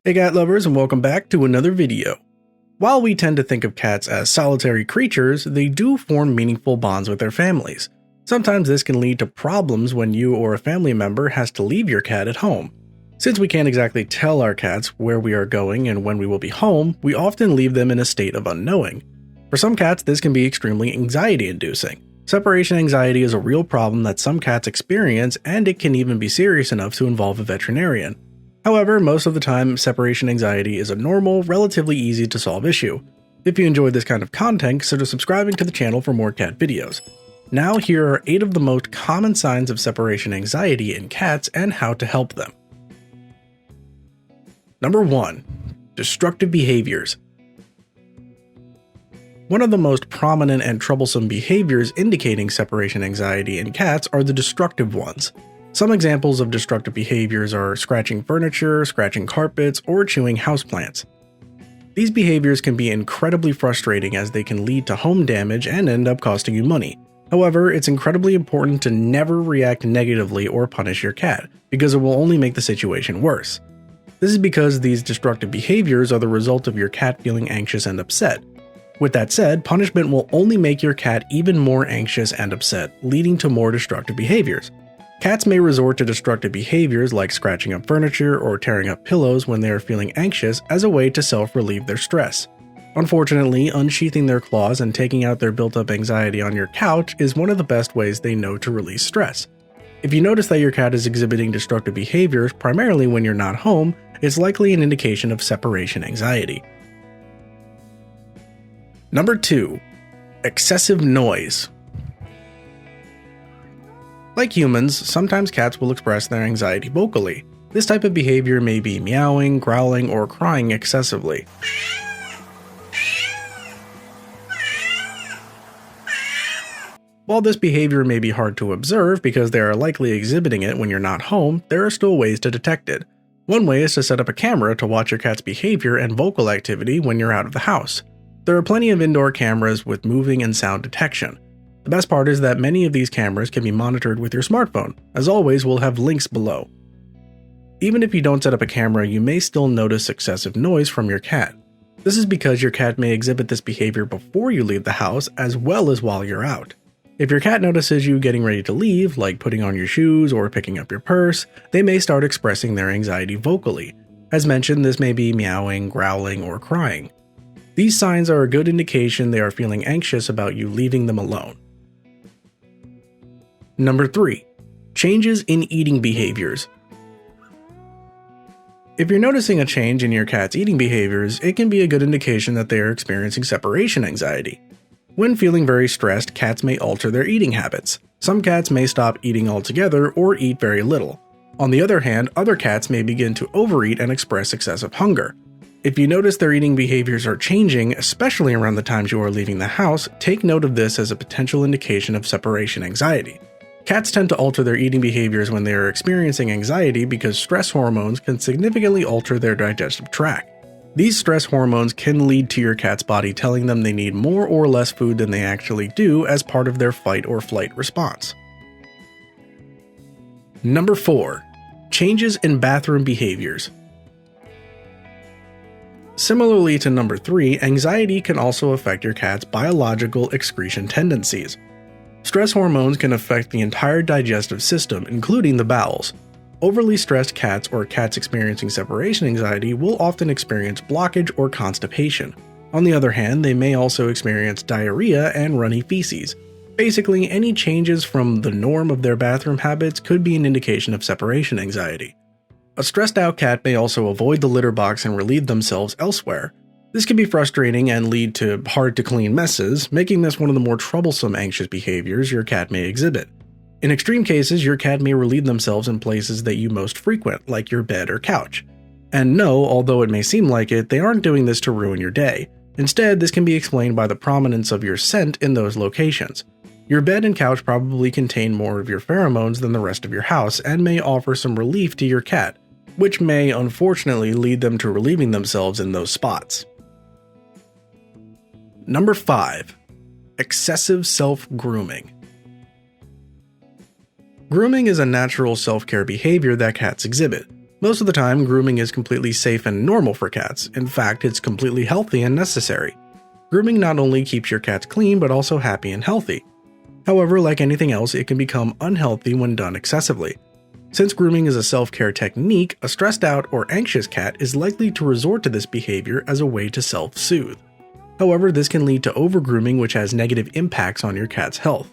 Hey cat lovers, and welcome back to another video. While we tend to think of cats as solitary creatures, they do form meaningful bonds with their families. Sometimes this can lead to problems when you or a family member has to leave your cat at home. Since we can't exactly tell our cats where we are going and when we will be home, we often leave them in a state of unknowing. For some cats, this can be extremely anxiety-inducing. Separation anxiety is a real problem that some cats experience, and it can even be serious enough to involve a veterinarian. However, most of the time, separation anxiety is a normal, relatively easy to solve issue. If you enjoyed this kind of content, consider subscribing to the channel for more cat videos. Now here are 8 of the most common signs of separation anxiety in cats and how to help them. Number 1. Destructive behaviors. One of the most prominent and troublesome behaviors indicating separation anxiety in cats are the destructive ones. Some examples of destructive behaviors are scratching furniture, scratching carpets, or chewing houseplants. These behaviors can be incredibly frustrating as they can lead to home damage and end up costing you money. However, it's incredibly important to never react negatively or punish your cat, because it will only make the situation worse. This is because these destructive behaviors are the result of your cat feeling anxious and upset. With that said, punishment will only make your cat even more anxious and upset, leading to more destructive behaviors. Cats may resort to destructive behaviors like scratching up furniture or tearing up pillows when they are feeling anxious as a way to self-relieve their stress. Unfortunately, unsheathing their claws and taking out their built-up anxiety on your couch is one of the best ways they know to release stress. If you notice that your cat is exhibiting destructive behaviors primarily when you're not home, it's likely an indication of separation anxiety. Number 2. Excessive noise. Like humans, sometimes cats will express their anxiety vocally. This type of behavior may be meowing, growling, or crying excessively. While this behavior may be hard to observe because they are likely exhibiting it when you're not home, there are still ways to detect it. One way is to set up a camera to watch your cat's behavior and vocal activity when you're out of the house. There are plenty of indoor cameras with moving and sound detection. The best part is that many of these cameras can be monitored with your smartphone. As always, we'll have links below. Even if you don't set up a camera, you may still notice excessive noise from your cat. This is because your cat may exhibit this behavior before you leave the house as well as while you're out. If your cat notices you getting ready to leave, like putting on your shoes or picking up your purse, they may start expressing their anxiety vocally. As mentioned, this may be meowing, growling, or crying. These signs are a good indication they are feeling anxious about you leaving them alone. Number 3. Changes in eating behaviors. If you're noticing a change in your cat's eating behaviors, it can be a good indication that they are experiencing separation anxiety. When feeling very stressed, cats may alter their eating habits. Some cats may stop eating altogether or eat very little. On the other hand, other cats may begin to overeat and express excessive hunger. If you notice their eating behaviors are changing, especially around the times you are leaving the house, take note of this as a potential indication of separation anxiety. Cats tend to alter their eating behaviors when they are experiencing anxiety because stress hormones can significantly alter their digestive tract. These stress hormones can lead to your cat's body telling them they need more or less food than they actually do as part of their fight or flight response. Number 4. Changes in bathroom behaviors. Similarly to number 3, anxiety can also affect your cat's biological excretion tendencies. Stress hormones can affect the entire digestive system, including the bowels. Overly stressed cats or cats experiencing separation anxiety will often experience blockage or constipation. On the other hand, they may also experience diarrhea and runny feces. Basically, any changes from the norm of their bathroom habits could be an indication of separation anxiety. A stressed out cat may also avoid the litter box and relieve themselves elsewhere. This can be frustrating and lead to hard-to-clean messes, making this one of the more troublesome anxious behaviors your cat may exhibit. In extreme cases, your cat may relieve themselves in places that you most frequent, like your bed or couch. And no, although it may seem like it, they aren't doing this to ruin your day. Instead, this can be explained by the prominence of your scent in those locations. Your bed and couch probably contain more of your pheromones than the rest of your house and may offer some relief to your cat, which may unfortunately lead them to relieving themselves in those spots. Number 5. Excessive self-grooming. Grooming is a natural self-care behavior that cats exhibit. Most of the time, grooming is completely safe and normal for cats. In fact, it's completely healthy and necessary. Grooming not only keeps your cats clean, but also happy and healthy. However, like anything else, it can become unhealthy when done excessively. Since grooming is a self-care technique, a stressed out or anxious cat is likely to resort to this behavior as a way to self-soothe. However, this can lead to over-grooming, which has negative impacts on your cat's health.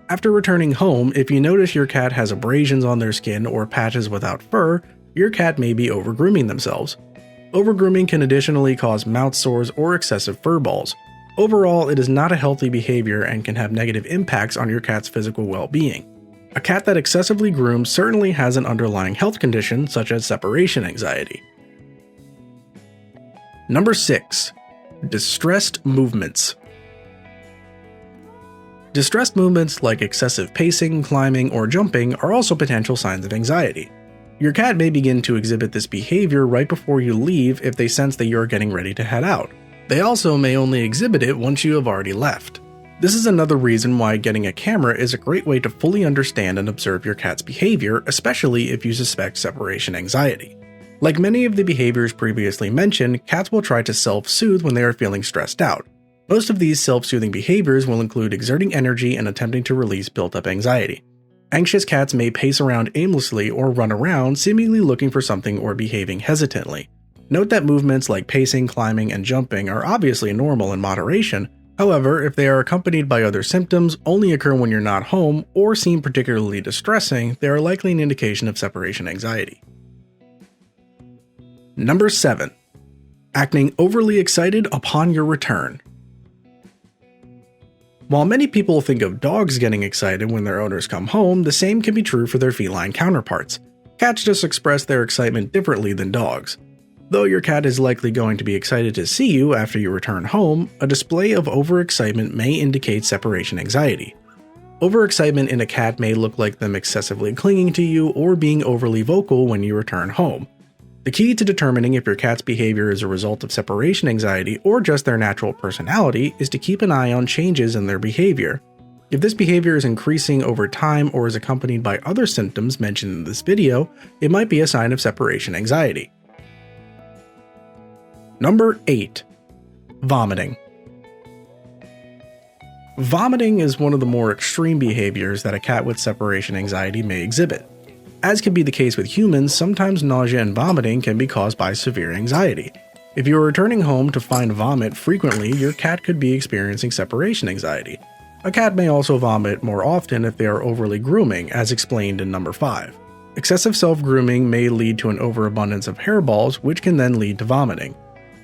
After returning home, if you notice your cat has abrasions on their skin or patches without fur, your cat may be over-grooming themselves. Over-grooming can additionally cause mouth sores or excessive fur balls. Overall, it is not a healthy behavior and can have negative impacts on your cat's physical well-being. A cat that excessively grooms certainly has an underlying health condition such as separation anxiety. Number 6. Distressed movements. Distressed movements like excessive pacing, climbing, or jumping are also potential signs of anxiety. Your cat may begin to exhibit this behavior right before you leave if they sense that you're getting ready to head out. They also may only exhibit it once you have already left. This is another reason why getting a camera is a great way to fully understand and observe your cat's behavior, especially if you suspect separation anxiety. Like many of the behaviors previously mentioned, cats will try to self-soothe when they are feeling stressed out. Most of these self-soothing behaviors will include exerting energy and attempting to release built-up anxiety. Anxious cats may pace around aimlessly or run around, seemingly looking for something or behaving hesitantly. Note that movements like pacing, climbing, and jumping are obviously normal in moderation. However, if they are accompanied by other symptoms, only occur when you're not home, or seem particularly distressing, they are likely an indication of separation anxiety. Number 7. Acting overly excited upon your return. While many people think of dogs getting excited when their owners come home, the same can be true for their feline counterparts. Cats just express their excitement differently than dogs. Though your cat is likely going to be excited to see you after you return home, a display of overexcitement may indicate separation anxiety. Overexcitement in a cat may look like them excessively clinging to you or being overly vocal when you return home. The key to determining if your cat's behavior is a result of separation anxiety or just their natural personality is to keep an eye on changes in their behavior. If this behavior is increasing over time or is accompanied by other symptoms mentioned in this video, it might be a sign of separation anxiety. Number 8. Vomiting. Vomiting is one of the more extreme behaviors that a cat with separation anxiety may exhibit. As can be the case with humans, sometimes nausea and vomiting can be caused by severe anxiety. If you are returning home to find vomit frequently, your cat could be experiencing separation anxiety. A cat may also vomit more often if they are overly grooming, as explained in number 5. Excessive self-grooming may lead to an overabundance of hairballs, which can then lead to vomiting.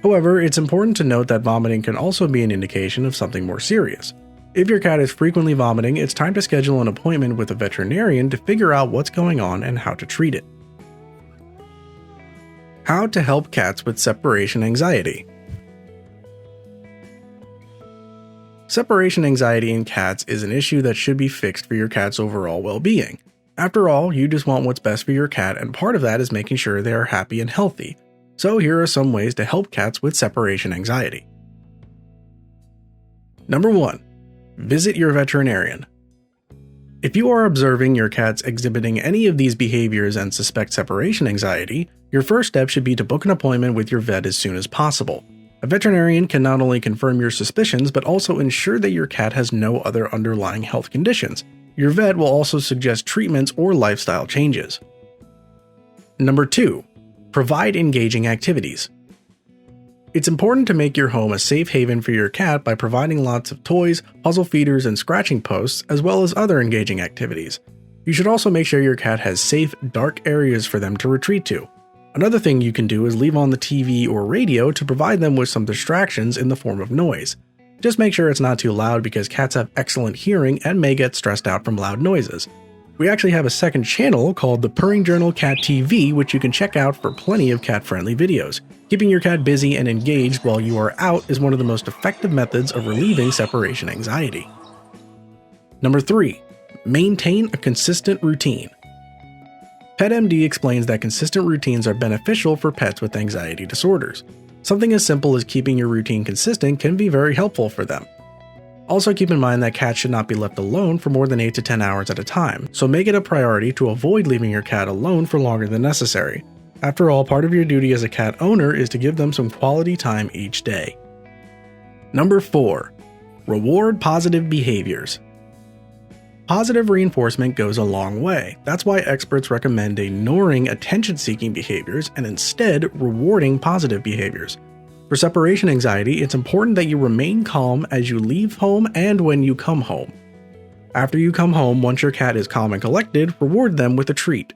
However, it's important to note that vomiting can also be an indication of something more serious. If your cat is frequently vomiting, it's time to schedule an appointment with a veterinarian to figure out what's going on and how to treat it. How to help cats with separation anxiety. Separation anxiety in cats is an issue that should be fixed for your cat's overall well-being. After all, you just want what's best for your cat, and part of that is making sure they are happy and healthy. So here are some ways to help cats with separation anxiety. Number 1. Visit your veterinarian. If you are observing your cats exhibiting any of these behaviors and suspect separation anxiety, your first step should be to book an appointment with your vet as soon as possible. A veterinarian can not only confirm your suspicions, but also ensure that your cat has no other underlying health conditions. Your vet will also suggest treatments or lifestyle changes. Number 2. Provide engaging activities. It's important to make your home a safe haven for your cat by providing lots of toys, puzzle feeders, and scratching posts, as well as other engaging activities. You should also make sure your cat has safe, dark areas for them to retreat to. Another thing you can do is leave on the TV or radio to provide them with some distractions in the form of noise. Just make sure it's not too loud because cats have excellent hearing and may get stressed out from loud noises. We actually have a second channel called the Purring Journal Cat TV, which you can check out for plenty of cat-friendly videos. Keeping your cat busy and engaged while you are out is one of the most effective methods of relieving separation anxiety. Number 3. Maintain a consistent routine. PetMD explains that consistent routines are beneficial for pets with anxiety disorders. Something as simple as keeping your routine consistent can be very helpful for them. Also keep in mind that cats should not be left alone for more than 8 to 10 hours at a time, so make it a priority to avoid leaving your cat alone for longer than necessary. After all, part of your duty as a cat owner is to give them some quality time each day. Number 4. Reward positive behaviors. Positive reinforcement goes a long way. That's why experts recommend ignoring attention-seeking behaviors and instead rewarding positive behaviors. For separation anxiety, it's important that you remain calm as you leave home and when you come home. After you come home, once your cat is calm and collected, reward them with a treat.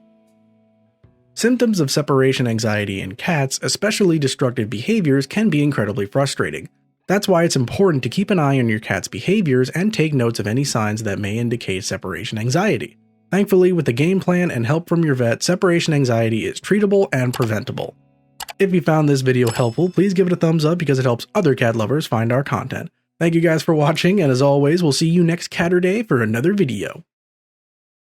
Symptoms of separation anxiety in cats, especially destructive behaviors, can be incredibly frustrating. That's why it's important to keep an eye on your cat's behaviors and take notes of any signs that may indicate separation anxiety. Thankfully, with a game plan and help from your vet, separation anxiety is treatable and preventable. If you found this video helpful, please give it a thumbs up because it helps other cat lovers find our content. Thank you guys for watching, and as always, we'll see you next Catterday for another video.